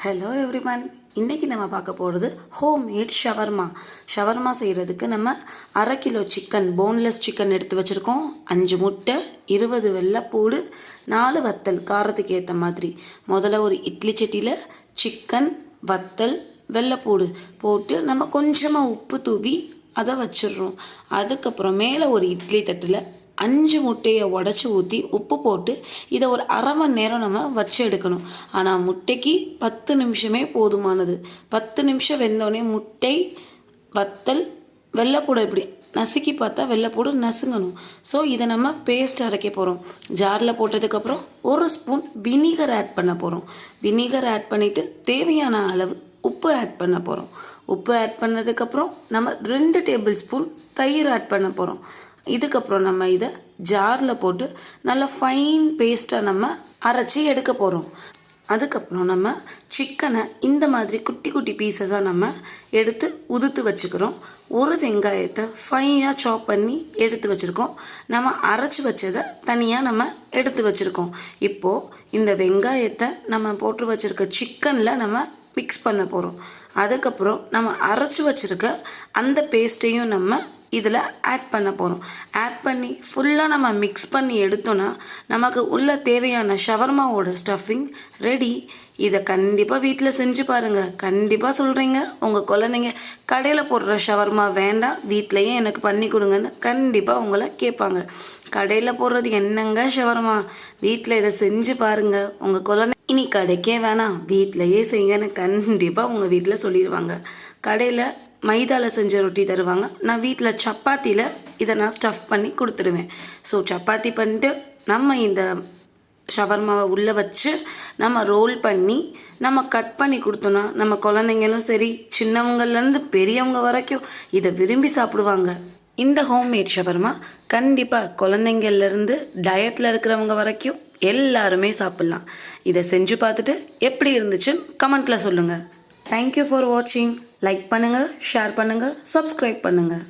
Hello everyone, இன்றைக்கி நம்ம பார்க்க போகிறது ஹோம்மேட் ஷவர்மா செய்கிறதுக்கு நம்ம 1/2 கிலோ சிக்கன், போன்லெஸ் சிக்கன் எடுத்து வச்சுருக்கோம். 5 முட்டை, 20 வெள்ளைப்பூடு, 4 வத்தல் காரத்துக்கு ஏற்ற மாதிரி. முதல்ல ஒரு இட்லி சட்டியில் சிக்கன், வத்தல், வெள்ளைப்பூடு போட்டு நம்ம கொஞ்சமாக உப்பு தூவி அதை வச்சிடுறோம். அதுக்கப்புறம் மேலே ஒரு இட்லி தட்டில் 5 முட்டையை உடச்சி ஊற்றி உப்பு போட்டு இதை ஒரு 1/2 மணி நேரம் நம்ம வச்சு எடுக்கணும். ஆனால் முட்டைக்கு 10 நிமிஷமே போதுமானது. 10 நிமிஷம் வெந்தோடனே முட்டை, வத்தல், வெள்ளைப்பூடை இப்படி நசுக்கி பார்த்தா வெள்ளைப்பூடு நசுங்கணும். ஸோ இதை நம்ம பேஸ்ட் அரைக்க போகிறோம். ஜாரில் போட்டதுக்கப்புறம் 1 ஸ்பூன் வினிகர் ஆட் பண்ண போகிறோம். வினிகர் ஆட் பண்ணிவிட்டு தேவையான அளவு உப்பு ஆட் பண்ண போகிறோம். உப்பு ஆட் பண்ணதுக்கப்புறம் நம்ம 2 டேபிள் ஸ்பூன் தயிர் ஆட் பண்ண போகிறோம். இதுக்கப்புறம் நம்ம இதை ஜாரில் போட்டு நல்லா ஃபைன் பேஸ்ட்டாக நம்ம அரைச்சி எடுக்க போகிறோம். அதுக்கப்புறம் நம்ம சிக்கனை இந்த மாதிரி குட்டி குட்டி பீஸஸாக நம்ம எடுத்து உதுத்து வச்சுக்கிறோம். ஒரு வெங்காயத்தை ஃபைனாக சாப் பண்ணி எடுத்து வச்சுருக்கோம். நம்ம அரைச்சி வச்சதை தனியாக நம்ம எடுத்து வச்சுருக்கோம். இப்போது இந்த வெங்காயத்தை நம்ம போட்டு வச்சுருக்க சிக்கனில் நம்ம மிக்ஸ் பண்ண போகிறோம். அதுக்கப்புறம் நம்ம அரைச்சி வச்சுருக்க அந்த பேஸ்ட்டையும் நம்ம இதில் ஆட் பண்ண போகிறோம். ஆட் பண்ணி ஃபுல்லாக நம்ம மிக்ஸ் பண்ணி எடுத்தோன்னா நமக்கு உள்ள தேவையான ஷவர்மாவோட ஸ்டஃபிங் ரெடி. இதை கண்டிப்பாக வீட்டில் செஞ்சு பாருங்கள். கண்டிப்பாக சொல்கிறீங்க, உங்கள் குழந்தைங்க கடையில் போடுற ஷவர்மா வேண்டாம், வீட்டிலையே எனக்கு பண்ணி கொடுங்கன்னு கண்டிப்பாக உங்களை கேட்பாங்க. கடையில் போடுறது என்னங்க ஷவர்மா, வீட்டில் இதை செஞ்சு பாருங்கள், உங்கள் குழந்தை இனி கடைக்கே வேணாம், வீட்டிலையே செய்யுங்கன்னு கண்டிப்பாக உங்கள் வீட்டில் சொல்லிடுவாங்க. கடையில் மைதாவில் செஞ்ச ரொட்டி தருவாங்க, நான் வீட்டில் சப்பாத்தியில் இதை நான் ஸ்டஃப் பண்ணி கொடுத்துடுவேன். ஸோ சப்பாத்தி பண்ணிட்டு நம்ம இந்த ஷவர்மாவை உள்ளே வச்சு நம்ம ரோல் பண்ணி நம்ம கட் பண்ணி கொடுத்தோன்னா நம்ம குழந்தைங்களும் சரி, சின்னவங்கள்லேருந்து பெரியவங்க வரைக்கும் இதை விரும்பி சாப்பிடுவாங்க. இந்த ஹோம்மேட் ஷவர்மா கண்டிப்பாக குழந்தைங்கள்லேருந்து டயட்டில் இருக்கிறவங்க வரைக்கும் எல்லாருமே சாப்பிட்லாம். இதை செஞ்சு பார்த்துட்டு எப்படி இருந்துச்சுன்னு கமெண்ட்டில் சொல்லுங்கள். தேங்க்யூ ஃபார் வாட்சிங். லைக் பண்ணுங்கள், ஷேர் பண்ணுங்கள், சப்ஸ்கிரைப் பண்ணுங்கள்.